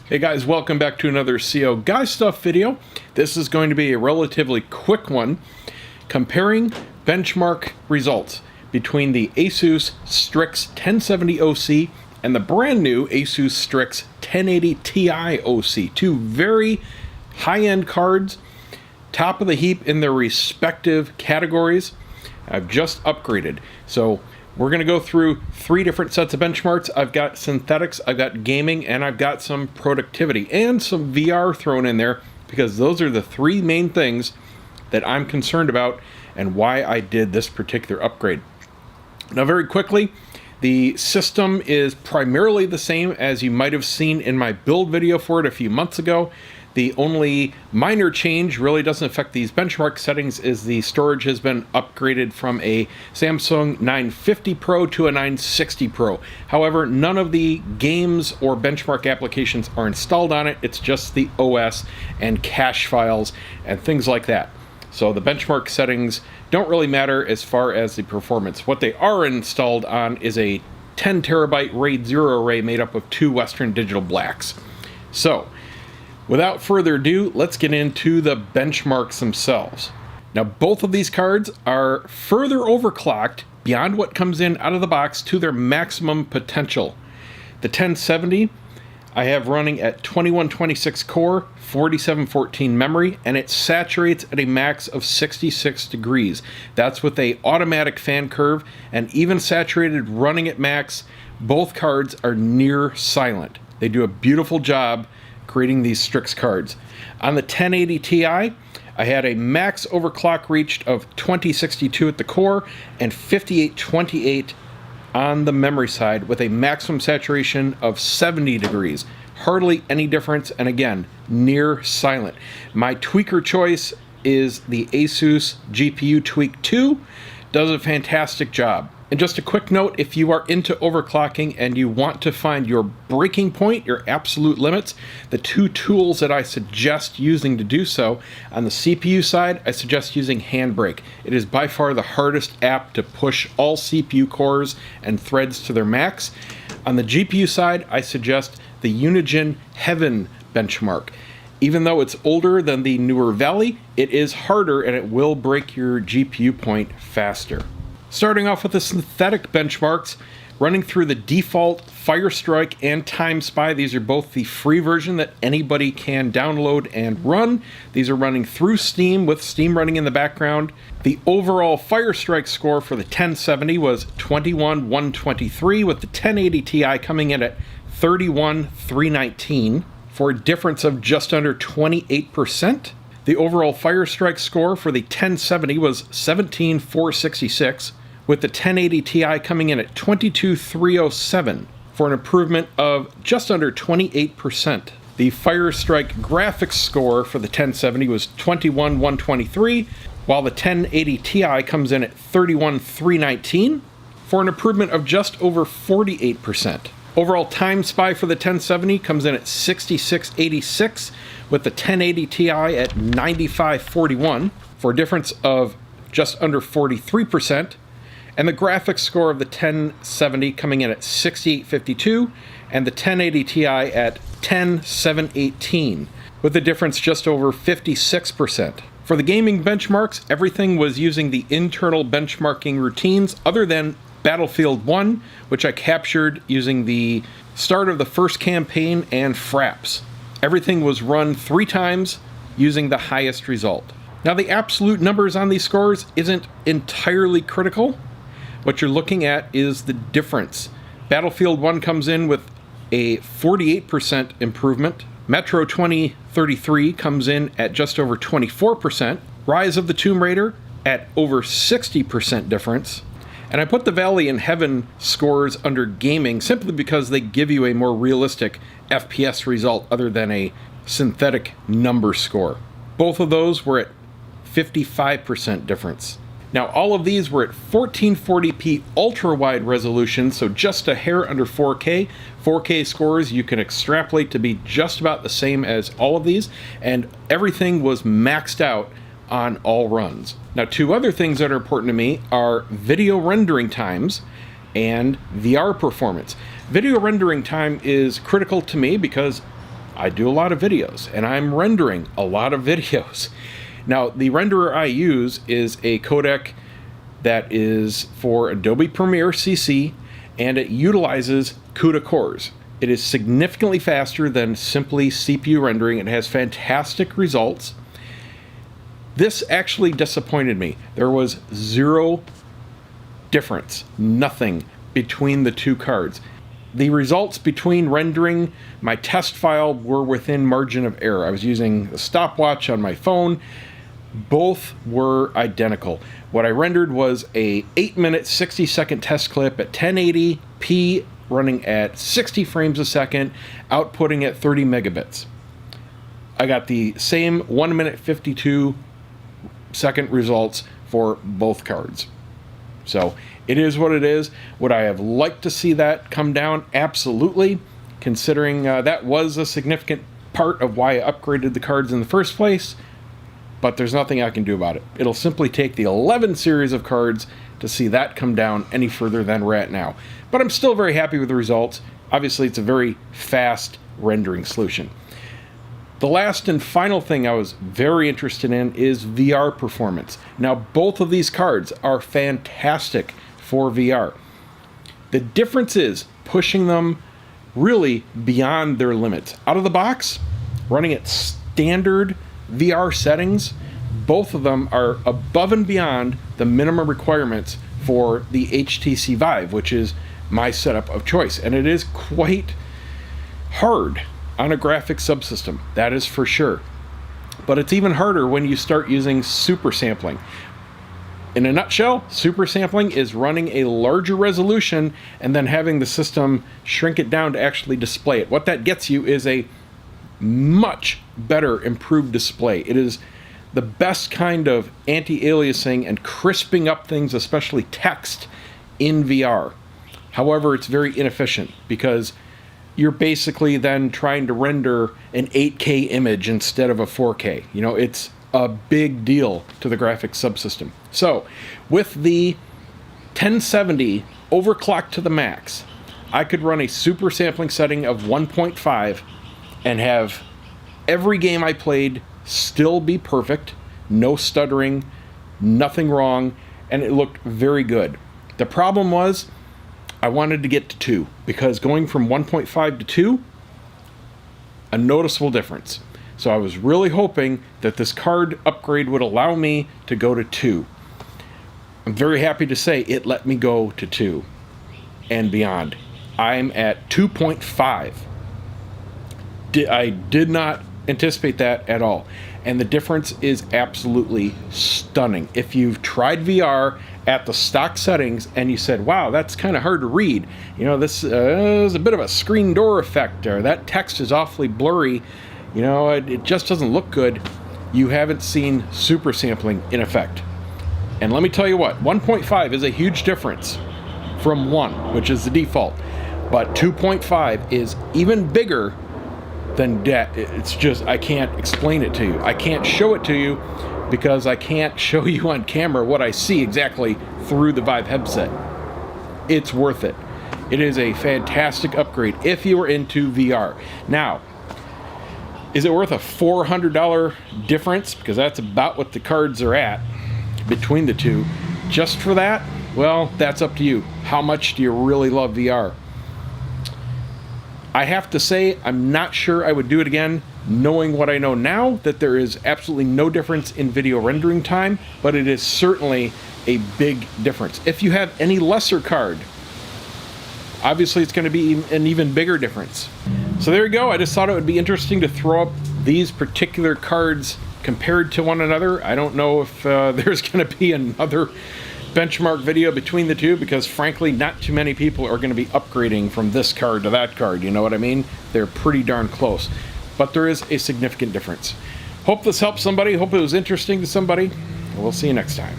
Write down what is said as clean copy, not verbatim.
Hey guys, welcome back to another CO Guy Stuff video. This is going to be a relatively quick one comparing benchmark results between the ASUS Strix 1070 OC and the brand new ASUS Strix 1080ti OC. Two very high-end cards, top of the heap in their respective categories. I've just upgraded. So we're going to go through three different sets of benchmarks. I've got synthetics, I've got gaming, and I've got some productivity and some VR thrown in there because those are the three main things that I'm concerned about and why I did this particular upgrade. Now, very quickly, the system is primarily the same as you might have seen in my build video for it a few months ago. The only minor change really doesn't affect these benchmark settings is the storage has been upgraded from a Samsung 950 Pro to a 960 Pro. However, none of the games or benchmark applications are installed on it. It's just the OS and cache files and things like that. So the benchmark settings don't really matter as far as the performance. What they are installed on is a 10 terabyte RAID 0 array made up of two Western Digital Blacks. So, without further ado, let's get into the benchmarks themselves. Now, both of these cards are further overclocked beyond what comes in out of the box to their maximum potential. The 1070 I have running at 2126 core, 4714 memory, and it saturates at a max of 66 degrees. That's with a automatic fan curve, and even saturated running at max, both cards are near silent. They do a beautiful job creating these Strix cards. On the 1080 Ti, I had a max overclock reached of 2062 at the core and 5828 on the memory side with a maximum saturation of 70 degrees. Hardly any difference, and again, near silent. My tweaker choice is the ASUS GPU Tweak 2. Does a fantastic job. And just a quick note, if you are into overclocking and you want to find your breaking point, your absolute limits, the two tools that I suggest using to do so, on the CPU side, I suggest using Handbrake. It is by far the hardest app to push all CPU cores and threads to their max. On the GPU side, I suggest the Unigine Heaven benchmark. Even though it's older than the newer Valley, it is harder and it will break your GPU point faster. Starting off with the synthetic benchmarks, running through the default Firestrike and TimeSpy. These are both the free version that anybody can download and run. These are running through Steam with Steam running in the background. The overall Firestrike score for the 1070 was 21,123, with the 1080 Ti coming in at 31,319 for a difference of just under 28%. The overall Firestrike score for the 1070 was 17,466, with the 1080 Ti coming in at 22,307 for an improvement of just under 28%. The Firestrike graphics score for the 1070 was 21,123, while the 1080 Ti comes in at 31,319 for an improvement of just over 48%. Overall TimeSpy for the 1070 comes in at 6686, with the 1080 Ti at 9541 for a difference of just under 43%, and the graphics score of the 1070 coming in at 6852, and the 1080 Ti at 10718, with a difference just over 56%. For the gaming benchmarks, everything was using the internal benchmarking routines other than Battlefield 1, which I captured using the start of the first campaign and Fraps. Everything was run 3 times using the highest result. Now, the absolute numbers on these scores isn't entirely critical. What you're looking at is the difference. Battlefield 1 comes in with a 48% improvement. Metro 2033 comes in at just over 24%. Rise of the Tomb Raider at over 60% difference. And I put the Valley and Heaven scores under gaming simply because they give you a more realistic FPS result other than a synthetic number score. Both of those were at 55% difference. Now, all of these were at 1440p ultra-wide resolution, so just a hair under 4K. 4K scores you can extrapolate to be just about the same as all of these, and everything was maxed out on all runs. Now, two other things that are important to me are video rendering times and VR performance. Video rendering time is critical to me because I do a lot of videos, and I'm rendering a lot of videos. Now, the renderer I use is a codec that is for Adobe Premiere CC, and it utilizes CUDA cores. It is significantly faster than simply CPU rendering. It has fantastic results. This actually disappointed me. There was zero difference, nothing between the two cards. The results between rendering my test file were within margin of error. I was using a stopwatch on my phone. Both were identical. What I rendered was a 8-minute, 60-second test clip at 1080p, running at 60 frames a second, outputting at 30 megabits. I got the same 1-minute, 52-second results for both cards. So it is what it is. Would I have liked to see that come down? Absolutely, considering that was a significant part of why I upgraded the cards in the first place. But there's nothing I can do about it. It'll simply take the 11 series of cards to see that come down any further than we're at now. But I'm still very happy with the results. Obviously, it's a very fast rendering solution. The last and final thing I was very interested in is VR performance. Now, both of these cards are fantastic for VR. The difference is pushing them really beyond their limits. Out of the box, running at standard VR settings, both of them are above and beyond the minimum requirements for the HTC Vive, which is my setup of choice. And it is quite hard on a graphics subsystem, that is for sure. But it's even harder when you start using super sampling. In a nutshell, super sampling is running a larger resolution and then having the system shrink it down to actually display it. What that gets you is a much better improved display. It is the best kind of anti-aliasing and crisping up things, especially text, in VR. However, it's very inefficient because you're basically then trying to render an 8K image instead of a 4K. You know, it's a big deal to the graphics subsystem. So, with the 1070 overclocked to the max, I could run a super sampling setting of 1.5 and have every game I played still be perfect, no stuttering, nothing wrong, and it looked very good. The problem was I wanted to get to 2, because going from 1.5 to 2, a noticeable difference. So I was really hoping that this card upgrade would allow me to go to 2. I'm very happy to say it let me go to 2 and beyond. I'm at 2.5. I did not anticipate that at all. And the difference is absolutely stunning. If you've tried VR at the stock settings and you said, wow, that's kind of hard to read, you know, this is a bit of a screen door effect, or that text is awfully blurry, you know, it just doesn't look good, you haven't seen super sampling in effect. And let me tell you what, 1.5 is a huge difference from 1, which is the default. But 2.5 is even bigger than that. It's just, I can't explain it to you. I can't show it to you because I can't show you on camera what I see exactly through the Vive headset. It's worth it. It is a fantastic upgrade if you are into VR. Now, is it worth a $400 difference? Because that's about what the cards are at between the two. Just for that? Well, that's up to you. How much do you really love VR? I have to say, I'm not sure I would do it again, knowing what I know now, that there is absolutely no difference in video rendering time, but it is certainly a big difference. If you have any lesser card, obviously it's going to be an even bigger difference. So there you go. I just thought it would be interesting to throw up these particular cards compared to one another. I don't know if there's going to be another benchmark video between the two, because frankly not too many people are going to be upgrading from this card to that card, you know what I mean? They're pretty darn close, but there is a significant difference. Hope this helped somebody, hope it was interesting to somebody. We'll see you next time.